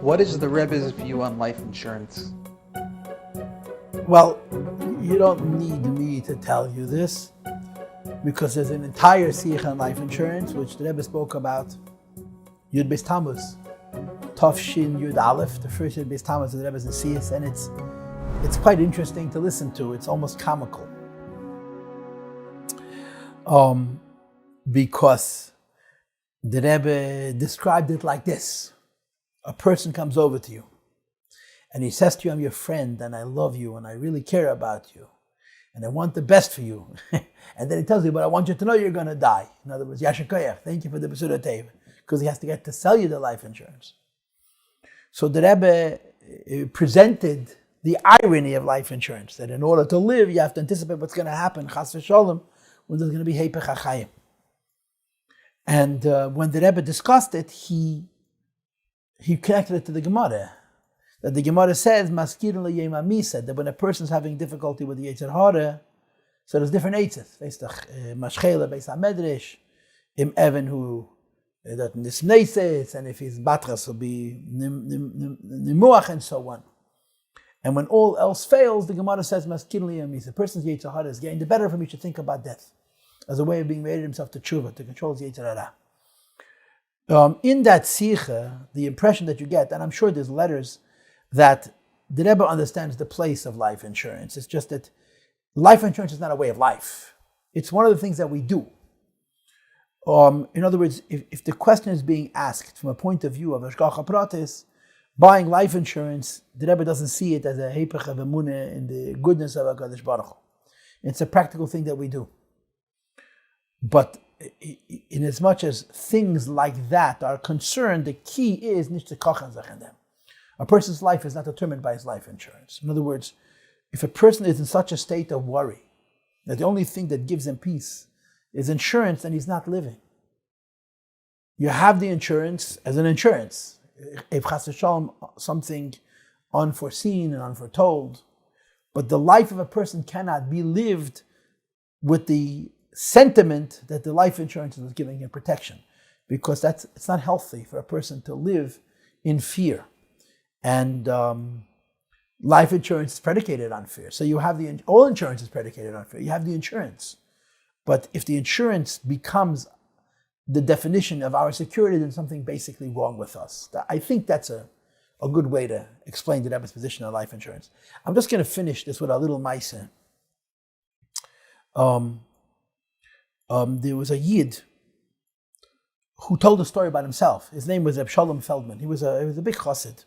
What is the Rebbe's view on life insurance? Well, you don't need me to tell you this, because there's an entire Sikh on life insurance, which the Rebbe spoke about, Yud Beis Tammuz, Tov Shin Yud Aleph, the first Yud Beis Tammuz of the Rebbe's in Siyas, and it's quite interesting to listen to. It's almost comical. Because the Rebbe described it like this. A person comes over to you, and he says to you, I'm your friend, and I love you, and I really care about you, and I want the best for you. And then he tells you, but I want you to know you're going to die. In other words, Yasher Koyach, thank you for the Besura Teva, because he has to get to sell you the life insurance. So the Rebbe presented the irony of life insurance, that in order to live, you have to anticipate what's going to happen, Chas v'Sholem, when there's going to be Heipech HaChayim. And when the Rebbe discussed it, he connected it to the Gemara. That the Gemara says, Maskirun le'yema misa, that when a person's having difficulty with the Yetzer Hara, so there's different eitzes. Mashchela beis hamedrash, im even who that nisneses, and if he's batras will be nimuach, and so on. And when all else fails, the Gemara says, Maskirun le'yema misa, a person's Yetzer Hara is getting the better from him, he should think about death as a way of being made himself to tshuva, to control his Yetzer Hara. In that sikha, the impression that you get, and I'm sure there's letters that the Rebbe understands the place of life insurance. It's just that life insurance is not a way of life. It's one of the things that we do. In other words, if the question is being asked from a point of view of Hashgacha Pratis, buying life insurance, the Rebbe doesn't see it as a heipech of emunah in the goodness of HaKadosh Baruch Hu. It's a practical thing that we do. But in as much as things like that are concerned, the key is nicht zu kochen zachendem. A person's life is not determined by his life insurance. In other words, if a person is in such a state of worry that the only thing that gives him peace is insurance, then he's not living. You have the insurance as an insurance. If chas v'shalom, something unforeseen and unforetold, but the life of a person cannot be lived with the sentiment that the life insurance is giving him protection, because it's not healthy for a person to live in fear. And life insurance is predicated on fear. So you have all insurance is predicated on fear. You have the insurance. But if the insurance becomes the definition of our security, then something basically wrong with us. I think that's a good way to explain the Rebbe's position on life insurance. I'm just going to finish this with a little maisa. There was a Yid who told a story about himself. His name was Reb Shalom Feldman. He was a big chassid.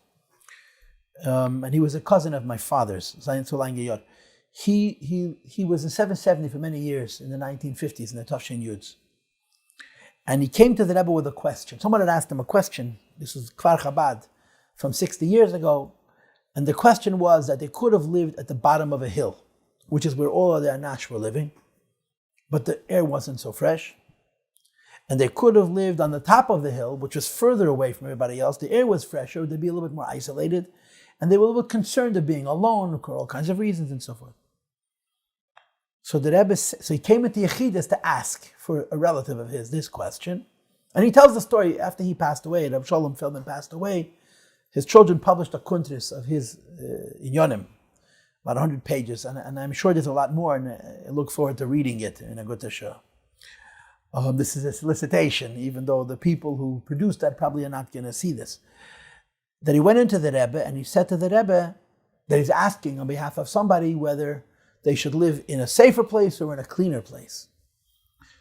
And he was a cousin of my father's, Zayin Tzulang Yod. He was in 770 for many years in the 1950s in the Tafshin Yuds. And he came to the Rebbe with a question. Someone had asked him a question. This was Kfar Chabad from 60 years ago. And the question was that they could have lived at the bottom of a hill, which is where all of their Anash were living, but the air wasn't so fresh. And they could have lived on the top of the hill, which was further away from everybody else. The air was fresher, they'd be a little bit more isolated, and they were a little bit concerned of being alone for all kinds of reasons and so forth. So the Rebbe, he came into Yechidus to ask for a relative of his this question. And he tells the story after he passed away, Reb Shalom Feldman passed away. His children published a kuntris of his inyonim, about 100 pages, and I'm sure there's a lot more, and I look forward to reading it in a good show. This is a solicitation, even though the people who produced that probably are not going to see this. That he went into the Rebbe, and he said to the Rebbe that he's asking on behalf of somebody whether they should live in a safer place or in a cleaner place.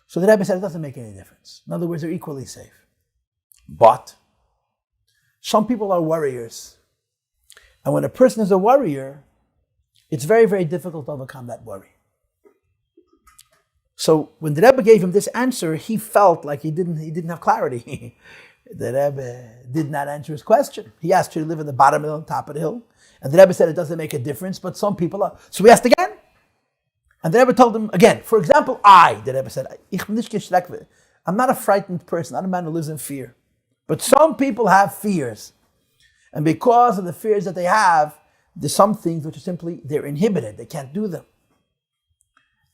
So the Rebbe said it doesn't make any difference. In other words, they're equally safe. But some people are worriers. And when a person is a worrier, it's very, very difficult to overcome that worry. So when the Rebbe gave him this answer, he felt like he didn't have clarity. The Rebbe did not answer his question. He asked you to live in the bottom of the hill, top of the hill. And the Rebbe said it doesn't make a difference, but some people are. So he asked again. And the Rebbe told him again. For example, the Rebbe said, I'm not a frightened person. I'm not a man who lives in fear. But some people have fears. And because of the fears that they have, there's some things which are simply, they're inhibited. They can't do them.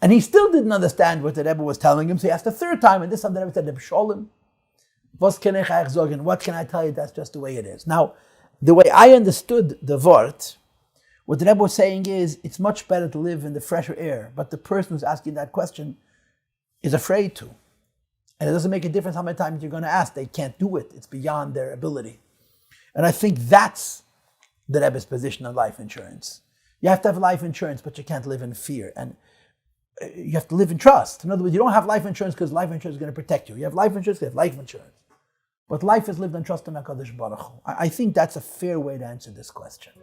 And he still didn't understand what the Rebbe was telling him, so he asked a third time, and this time the Rebbe said, Reb Shalom, what can I tell you? That's just the way it is. Now, The way I understood the Vort, what the Rebbe was saying is, it's much better to live in the fresher air, but the person who's asking that question is afraid to. And it doesn't make a difference how many times you're going to ask. They can't do it. It's beyond their ability. And I think that's the Rebbe's position on life insurance. You have to have life insurance, but you can't live in fear. And you have to live in trust. In other words, you don't have life insurance because life insurance is going to protect you. You have life insurance because you have life insurance. But life is lived on trust in HaKadosh Baruch Hu. I think that's a fair way to answer this question.